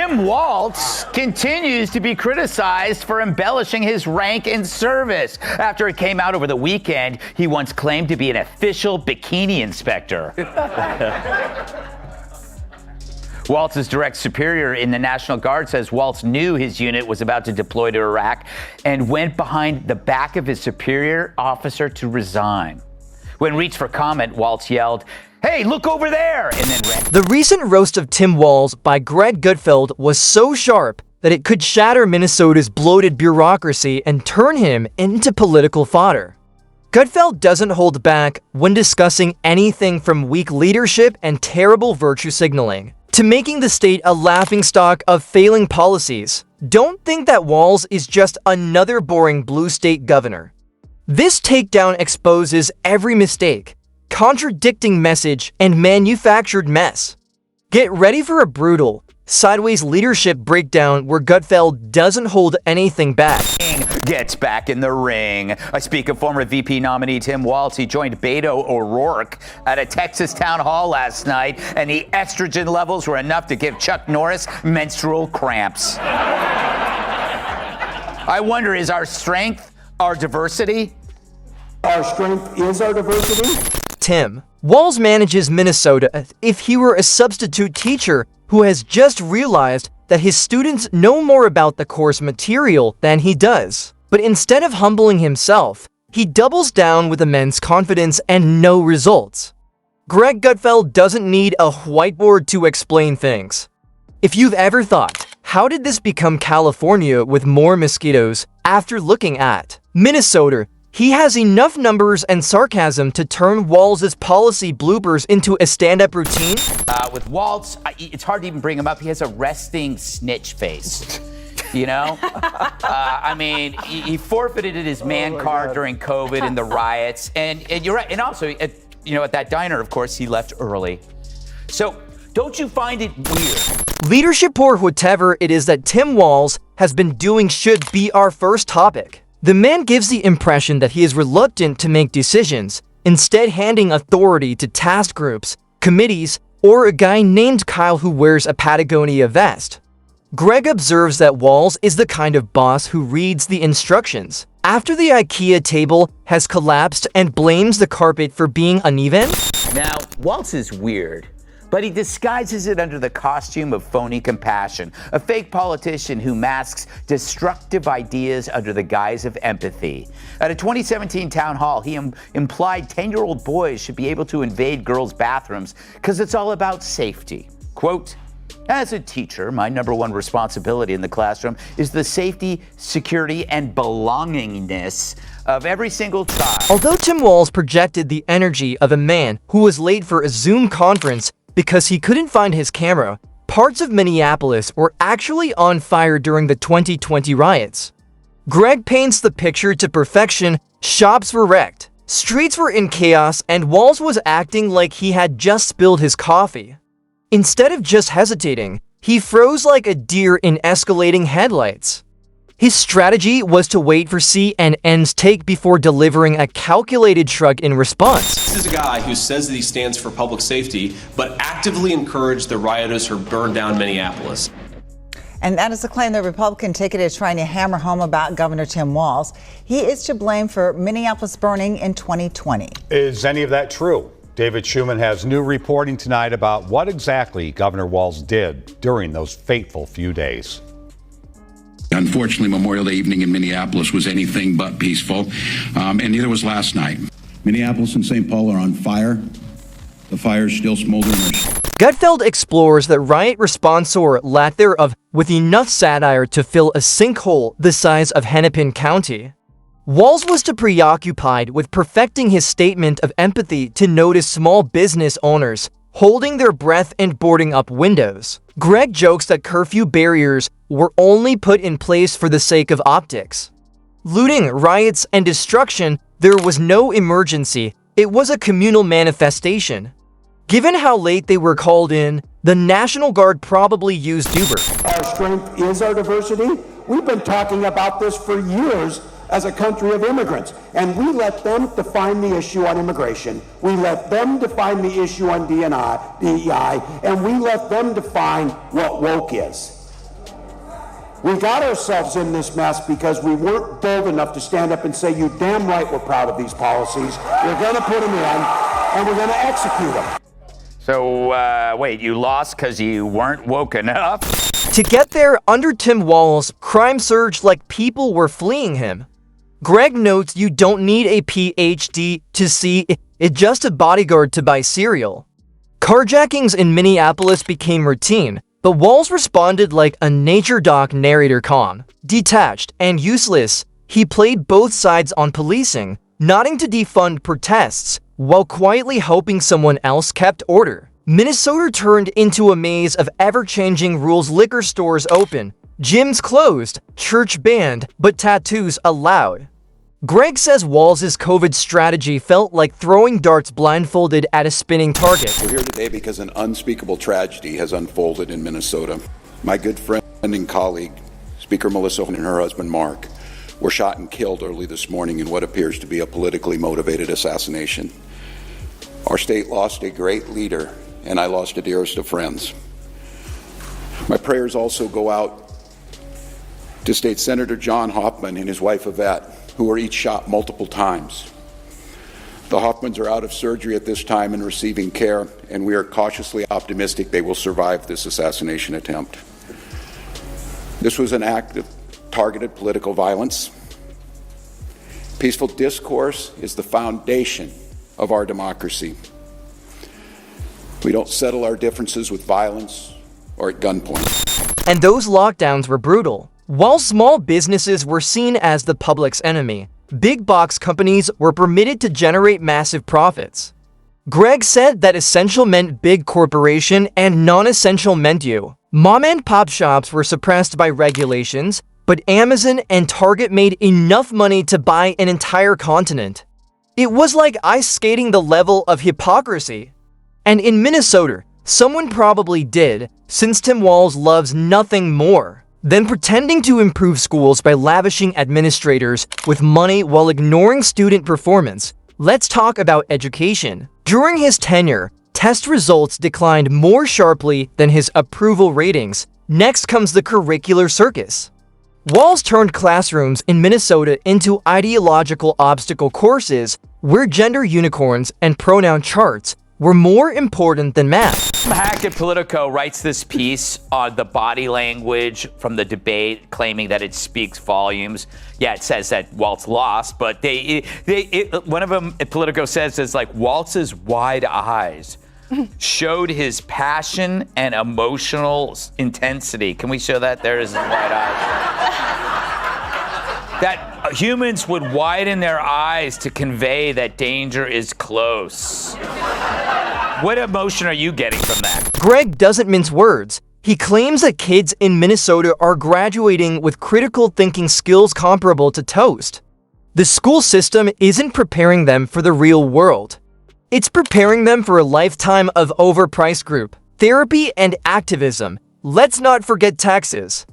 Tim Walz continues to be criticized for embellishing his rank in service. After it came out over the weekend, he once claimed to be an official bikini inspector. Walz's direct superior in the National Guard says Walz knew his unit was about to deploy to Iraq and went behind the back of his superior officer to resign. When reached for comment, Walz yelled, "Hey, look over there!" and then ran. The recent roast of Tim Walz by Greg Gutfeld was so sharp that it could shatter Minnesota's bloated bureaucracy and turn him into political fodder. Gutfeld doesn't hold back when discussing anything from weak leadership and terrible virtue signaling to making the state a laughingstock of failing policies. Don't think that Walz is just another boring blue state governor. This takedown exposes every mistake, contradicting message, and manufactured mess. Get ready for a brutal, sideways leadership breakdown where Gutfeld doesn't hold anything back. Gets back in the ring. I speak of former VP nominee Tim Walz. He joined Beto O'Rourke at a Texas town hall last night, and the estrogen levels were enough to give Chuck Norris menstrual cramps. I wonder, is our strength our diversity? Our strength is our diversity. Tim Walz manages Minnesota as if he were a substitute teacher who has just realized that his students know more about the course material than he does. But instead of humbling himself, he doubles down with immense confidence and no results. Greg Gutfeld doesn't need a whiteboard to explain things. If you've ever thought, how did this become California with more mosquitoes, after looking at Minnesota, he has enough numbers and sarcasm to turn Walz's policy bloopers into a stand-up routine. With Walz, it's hard to even bring him up. He has a resting snitch face. You know? I mean, he forfeited his man card during COVID and the riots. And you're right. And also, at that diner, of course, he left early. So don't you find it weird? Leadership or whatever it is that Tim Walz has been doing should be our first topic. The man gives the impression that he is reluctant to make decisions, instead handing authority to task groups, committees, or a guy named Kyle who wears a Patagonia vest. Greg observes that Walz is the kind of boss who reads the instructions after the IKEA table has collapsed and blames the carpet for being uneven. Now, Walz is weird, but he disguises it under the costume of phony compassion, a fake politician who masks destructive ideas under the guise of empathy. At a 2017 town hall, he implied 10-year-old boys should be able to invade girls' bathrooms because it's all about safety. Quote, "As a teacher, my number one responsibility in the classroom is the safety, security, and belongingness of every single child." Although Tim Walz projected the energy of a man who was late for a Zoom conference because he couldn't find his camera, parts of Minneapolis were actually on fire during the 2020 riots. Greg paints the picture to perfection. Shops were wrecked, streets were in chaos, and Walz was acting like he had just spilled his coffee. Instead of just hesitating, he froze like a deer in escalating headlights. His strategy was to wait for CNN's take before delivering a calculated shrug in response. This is a guy who says that he stands for public safety, but actively encouraged the rioters who burned down Minneapolis. And that is a claim the Republican ticket is trying to hammer home about Governor Tim Walz. He is to blame for Minneapolis burning in 2020. Is any of that true? David Schuman has new reporting tonight about what exactly Governor Walz did during those fateful few days. Unfortunately, Memorial Day evening in Minneapolis was anything but peaceful, and neither was last night. Minneapolis and St. Paul are on fire. The fire's still smoldering. Gutfeld explores the riot response or lack thereof with enough satire to fill a sinkhole the size of Hennepin County. Walz was too preoccupied with perfecting his statement of empathy to notice small business owners holding their breath and boarding up windows. Greg jokes that curfew barriers were only put in place for the sake of optics. Looting, riots, and destruction, there was no emergency. It was a communal manifestation. Given how late they were called in, the National Guard probably used Uber. Our strength is our diversity. We've been talking about this for years as a country of immigrants, and we let them define the issue on immigration. We let them define the issue on DEI, and we let them define what woke is. We got ourselves in this mess because we weren't bold enough to stand up and say, you damn right we're proud of these policies. We're going to put them in, and we're going to execute them. So, wait, you lost because you weren't woke enough? To get there, under Tim Walz, crime surged like people were fleeing him. Greg notes you don't need a PhD to see it, just a bodyguard to buy cereal. Carjackings in Minneapolis became routine, but Walz responded like a nature doc narrator calm, detached, and useless. He played both sides on policing, nodding to defund protests, while quietly hoping someone else kept order. Minnesota turned into a maze of ever-changing rules: liquor stores open, gyms closed, church banned, but tattoos allowed. Greg says Walz's COVID strategy felt like throwing darts blindfolded at a spinning target. We're here today because an unspeakable tragedy has unfolded in Minnesota. My good friend and colleague, Speaker Melissa and her husband Mark, were shot and killed early this morning in what appears to be a politically motivated assassination. Our state lost a great leader, and I lost a dearest of friends. My prayers also go out to State Senator John Hoffman and his wife Yvette, who were each shot multiple times. The Hoffmans are out of surgery at this time and receiving care, and we are cautiously optimistic they will survive this assassination attempt. This was an act of targeted political violence. Peaceful discourse is the foundation of our democracy. We don't settle our differences with violence or at gunpoint. And those lockdowns were brutal. While small businesses were seen as the public's enemy, big box companies were permitted to generate massive profits. Greg said that essential meant big corporation and non-essential meant you. Mom and pop shops were suppressed by regulations, but Amazon and Target made enough money to buy an entire continent. It was like ice skating the level of hypocrisy. And in Minnesota, someone probably did, since Tim Walz loves nothing more than pretending to improve schools by lavishing administrators with money while ignoring student performance. Let's talk about education. During his tenure, test results declined more sharply than his approval ratings. Next comes the curricular circus. Walz turned classrooms in Minnesota into ideological obstacle courses where gender unicorns and pronoun charts were more important than math. Hack at Politico writes this piece on the body language from the debate, claiming that it speaks volumes. Yeah, it says that Walz lost, but one of them at Politico says is like Walz's wide eyes showed his passion and emotional intensity. Can we show that? There is his wide eyes. That humans would widen their eyes to convey that danger is close. What emotion are you getting from that? Greg doesn't mince words. He claims that kids in Minnesota are graduating with critical thinking skills comparable to toast. The school system isn't preparing them for the real world. It's preparing them for a lifetime of overpriced group therapy and activism. Let's not forget taxes.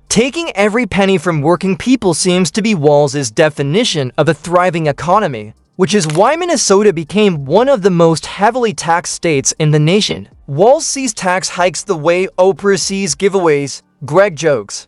Taking every penny from working people seems to be Walz's definition of a thriving economy, which is why Minnesota became one of the most heavily taxed states in the nation. Walz sees tax hikes the way Oprah sees giveaways, Greg jokes.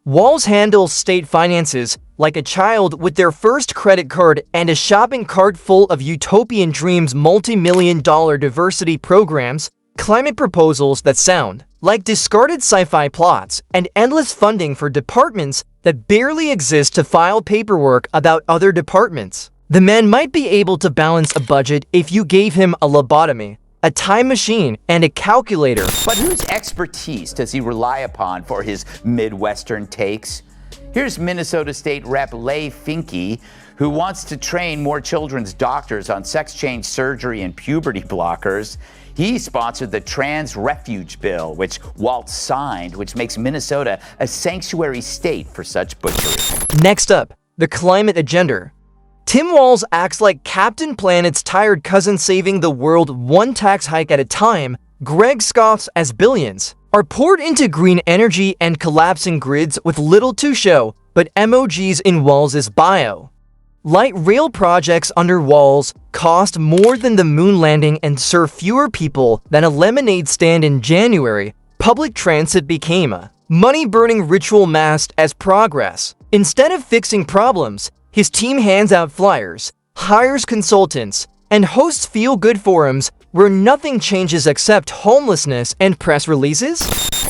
Walz handles state finances like a child with their first credit card and a shopping cart full of utopian dreams, multi-million-dollar diversity programs, climate proposals that sound like discarded sci-fi plots, and endless funding for departments that barely exist to file paperwork about other departments. The man might be able to balance a budget if you gave him a lobotomy, a time machine, and a calculator. But whose expertise does he rely upon for his Midwestern takes? Here's Minnesota State Rep. Leigh Finke, who wants to train more children's doctors on sex change surgery and puberty blockers. He sponsored the Trans Refuge Bill, which Walz signed, which makes Minnesota a sanctuary state for such butchery. Next up, the climate agenda. Tim Walz acts like Captain Planet's tired cousin saving the world one tax hike at a time. Greg scoffs as billions are poured into green energy and collapsing grids with little to show but emojis in Walz's bio. Light rail projects under Walz cost more than the moon landing and serve fewer people than a lemonade stand in January. Public transit became a money-burning ritual masked as progress. Instead of fixing problems, his team hands out flyers, hires consultants, and hosts feel-good forums where nothing changes except homelessness and press releases.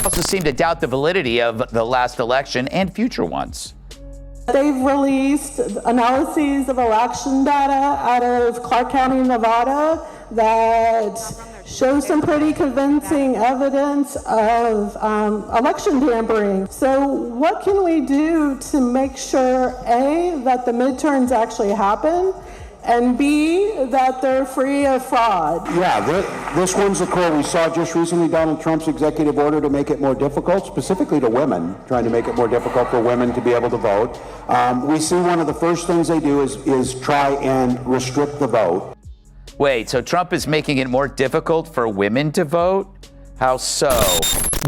Also seem to doubt the validity of the last election and future ones. They've released analyses of election data out of Clark County, Nevada, that show some pretty convincing evidence of election tampering. So what can we do to make sure, A, that the midterms actually happen, and B, that they're free of fraud? Yeah, this one's the core. We saw just recently Donald Trump's executive order to make it more difficult, specifically to women, trying to make it more difficult for women to be able to vote. We see one of the first things they do is try and restrict the vote. Wait, so Trump is making it more difficult for women to vote? How so?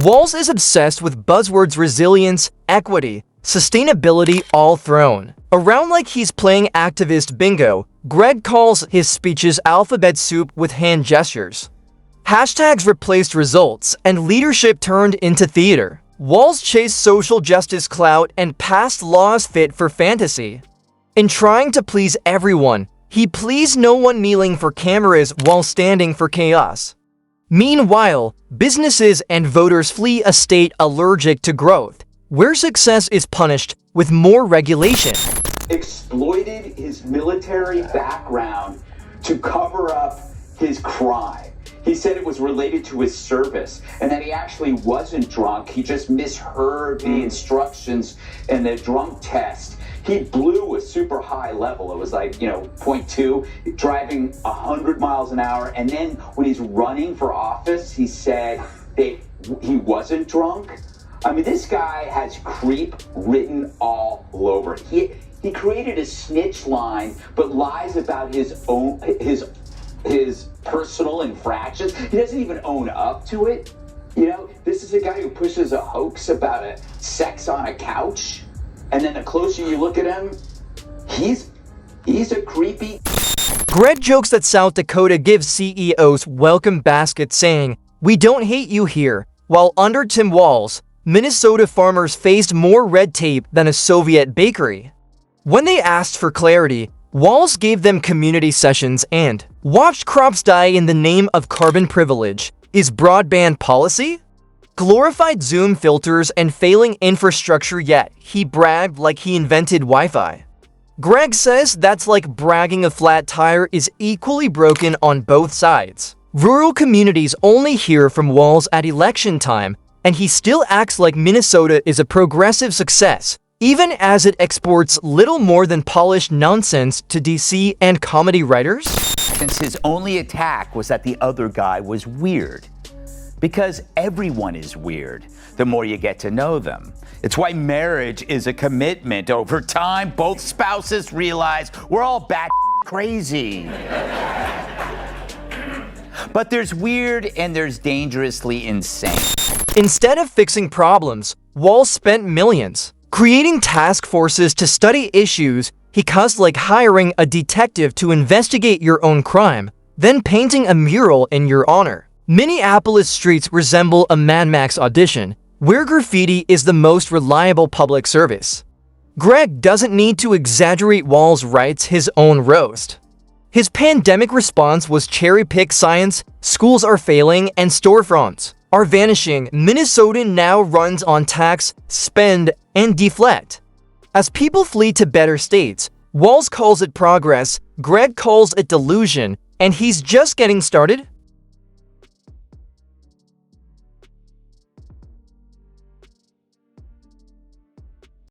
Walz is obsessed with buzzwords resilience, equity, sustainability all thrown around like he's playing activist bingo. Greg calls his speeches alphabet soup with hand gestures. Hashtags replaced results, and leadership turned into theater. Walz chased social justice clout and passed laws fit for fantasy. In trying to please everyone, he pleased no one kneeling for cameras while standing for chaos. Meanwhile, businesses and voters flee a state allergic to growth, where success is punished with more regulation. Exploited his military background to cover up his crime. He said it was related to his service and that he actually wasn't drunk. He just misheard the instructions in the drunk test. He blew a super high level. It was like, 0.2, driving 100 miles an hour. And then when he's running for office, he said that he wasn't drunk. I mean, this guy has creep written all over it. He created a snitch line, but lies about his personal infractions. He doesn't even own up to it. This is a guy who pushes a hoax about a sex on a couch. And then the closer you look at him, he's a creepy. Greg jokes that South Dakota gives CEOs welcome baskets saying, "We don't hate you here," while under Tim Walz, Minnesota farmers faced more red tape than a Soviet bakery. When they asked for clarity, Walz gave them community sessions and watched crops die in the name of carbon privilege. Is broadband policy? Glorified Zoom filters and failing infrastructure, yet he bragged like he invented Wi-Fi. Greg says that's like bragging a flat tire is equally broken on both sides. Rural communities only hear from Walz at election time, and he still acts like Minnesota is a progressive success, even as it exports little more than polished nonsense to DC and comedy writers. Since his only attack was that the other guy was weird. Because everyone is weird, the more you get to know them. It's why marriage is a commitment. Over time, both spouses realize we're all bat crazy. But there's weird and there's dangerously insane. Instead of fixing problems, Walz spent millions creating task forces to study issues he caused, like hiring a detective to investigate your own crime, then painting a mural in your honor. Minneapolis streets resemble a Mad Max audition, where graffiti is the most reliable public service. Greg doesn't need to exaggerate. Walz writes his own roast. His pandemic response was cherry-pick science, schools are failing, and storefronts are vanishing. Minnesota now runs on tax, spend, and deflect. As people flee to better states, Walz calls it progress, Greg calls it delusion, and he's just getting started.